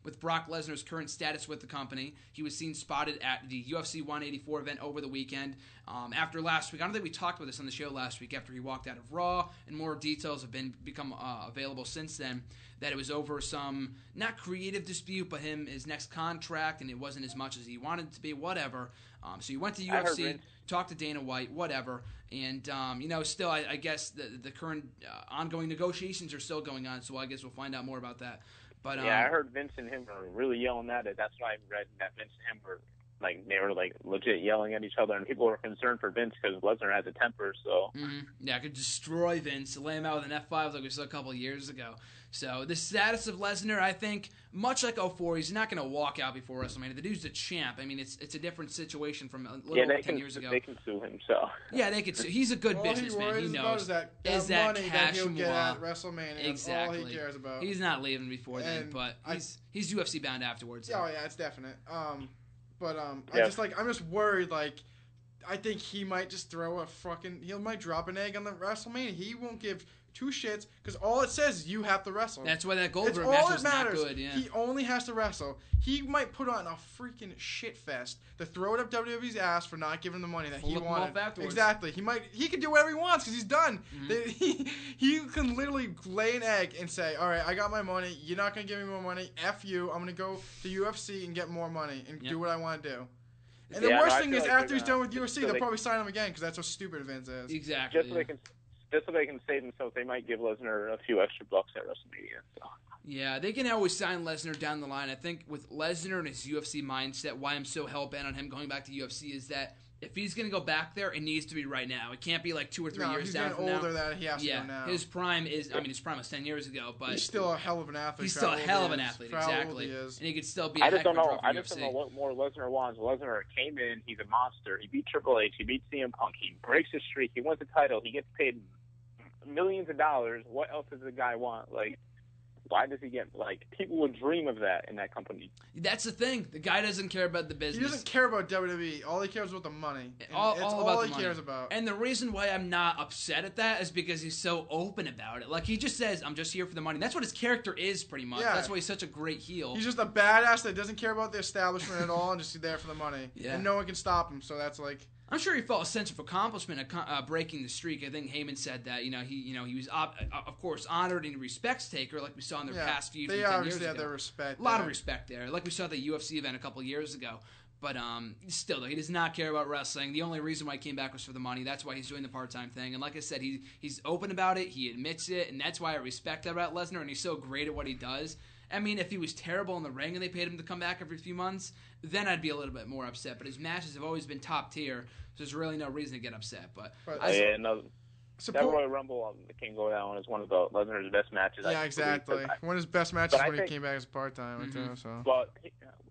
with Brock Lesnar's current status with the company. He was seen spotted at the UFC 184 event over the weekend. After last week, I don't think we talked about this on the show last week, after he walked out of Raw, and more details have become available since then, that it was over some, not creative dispute, but his next contract, and it wasn't as much as he wanted it to be, whatever. So he went to UFC, talked to Dana White, whatever, and, still, I guess the current ongoing negotiations are still going on, so I guess we'll find out more about that. But yeah, I heard Vince and him were really yelling at it. That's why I read that Vince and him were they were legit yelling at each other, and people were concerned for Vince because Lesnar has a temper. So yeah, I could destroy Vince, lay him out with an F5 like we saw a couple of years ago. So the status of Lesnar, I think, much like 04, he's not going to walk out before WrestleMania. The dude's the champ. I mean, it's a different situation from a little over 10 years ago. They can sue him. So yeah, they could sue. He's a good businessman. He knows that is money that that cash he'll get at WrestleMania. Exactly. That's all he cares about. He's not leaving before then, but he's UFC bound afterwards. So. Oh yeah, it's definite. I'm just worried. I think he might just he might drop an egg on the WrestleMania. He won't give two shits because all it says is you have to wrestle. That's why that Goldberg match was not good. Yeah. He only has to wrestle. He might put on a freaking shit fest to throw it up WWE's ass for not giving him the money that he wanted. Exactly. He can do whatever he wants because he's done. Mm-hmm. He can literally lay an egg and say, "All right, I got my money. You're not gonna give me more money. F you. I'm gonna go to UFC and get more money and do what I want to do." And the worst thing is, after he's done with UFC, they'll probably sign him again because that's what stupid Vince is. Exactly. Just so they can save themselves, they might give Lesnar a few extra bucks at WrestleMania. So. Yeah, they can always sign Lesnar down the line. I think with Lesnar and his UFC mindset, why I'm so hell-bent on him going back to UFC is that if he's going to go back there, it needs to be right now. It can't be 2 or 3 years down from now. He's getting older that he has to go now. His prime was 10 years ago, but he's still a hell of an athlete. He's still a hell of an athlete, exactly. And he could still be I just don't know what more Lesnar wants. Lesnar came in, he's a monster. He beat Triple H, he beat CM Punk, he breaks his streak, he wins the title, he gets paid millions of dollars. What else does the guy want? Why does he get people would dream of that in that company? That's the thing. The guy doesn't care about the business. He doesn't care about WWE. All he cares about the money. All he cares about. And the reason why I'm not upset at that is because he's so open about it. He just says, "I'm just here for the money." That's what his character is, pretty much. Yeah. That's why he's such a great heel. He's just a badass that doesn't care about the establishment at all and just there for the money. Yeah. And no one can stop him. So that's I'm sure he felt a sense of accomplishment breaking the streak. I think Heyman said that he was of course honored and respects Taker like we saw in their past feud. They 10 obviously years had ago. their respect. A lot of respect there, like we saw at the UFC event a couple of years ago. But still, though, he does not care about wrestling. The only reason why he came back was for the money. That's why he's doing the part-time thing. And like I said, he's open about it. He admits it, and that's why I respect that about Lesnar. And he's so great at what he does. I mean, if he was terrible in the ring and they paid him to come back every few months, then I'd be a little bit more upset. But his matches have always been top tier, so there's really no reason to get upset. But that Royal Rumble can go down as one of Lesnar's best matches. Yeah, exactly. One of his best matches when he came back as part-time. Mm-hmm. But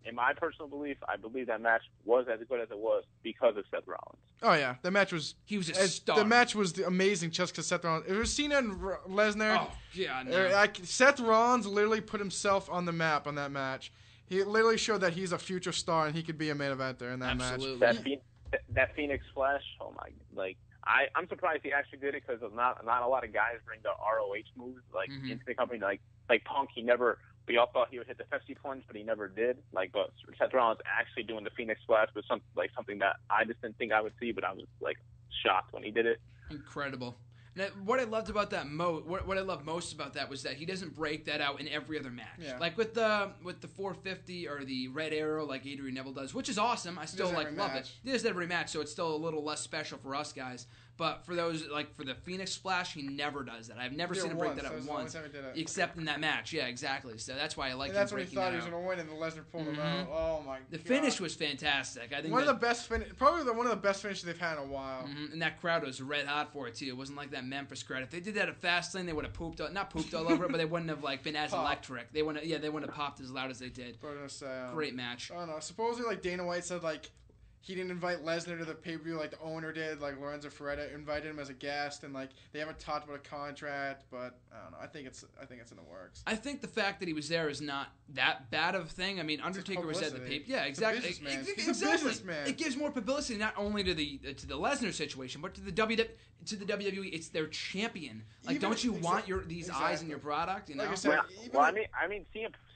in my personal belief, I believe that match was as good as it was because of Seth Rollins. Oh yeah, the match was. He was a star. The match was amazing just because Seth Rollins. It was Cena and Lesnar. Oh yeah, no. Seth Rollins literally put himself on the map on that match. He literally showed that he's a future star and he could be a main eventer in that match. That Phoenix Splash. Oh my! I'm surprised he actually did it because not a lot of guys bring the ROH moves into the company. Like Punk, we all thought he would hit the Pepsi plunge, but he never did. But Seth Rollins actually doing the Phoenix Splash was something that I just didn't think I would see, but I was shocked when he did it. Incredible. Now, what I loved about that what I loved most about that was that he doesn't break that out in every other match. Yeah. Like with the 450 or the Red Arrow, like Adrian Neville does, which is awesome. I still love it. He does it every match, so it's still a little less special for us guys. But for those for the Phoenix Splash, he never does that. I've never seen him break that out once, except in that match. Yeah, exactly. So that's why I like. And that's when he thought he was going to win, and the Lesnar pulled him out. Oh my god! The finish was fantastic. I think one of the best finishes they've had in a while. And that crowd was red hot for it too. It wasn't like that Memphis crowd. If they did that at Fastlane, they would have not pooped all over it, but they wouldn't have been as electric. They wouldn't have popped as loud as they did. Great match. I don't know. Supposedly, Dana White said he didn't invite Lesnar to the pay-per-view like the owner did. Lorenzo Ferretta invited him as a guest, and they haven't talked about a contract. But I don't know. I think it's in the works. I think the fact that he was there is not that bad of a thing. I mean, Undertaker was at the pay. Yeah, exactly. He's a businessman. It gives more publicity not only to the Lesnar situation, but to the WWE. It's their champion. Don't you want these eyes in your product? You know. Like I said, I mean,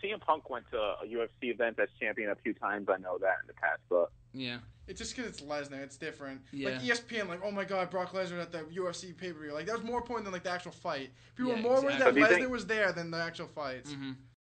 CM Punk went to a UFC event as champion a few times. I know that in the past, but yeah. It's just because it's Lesnar. It's different. Yeah. Like ESPN, like, oh my God, Brock Lesnar at the UFC pay-per-view. Like, that was more important than, like, the actual fight. People Yeah, were more worried that exactly. Lesnar was there than the actual fights. Mm-hmm.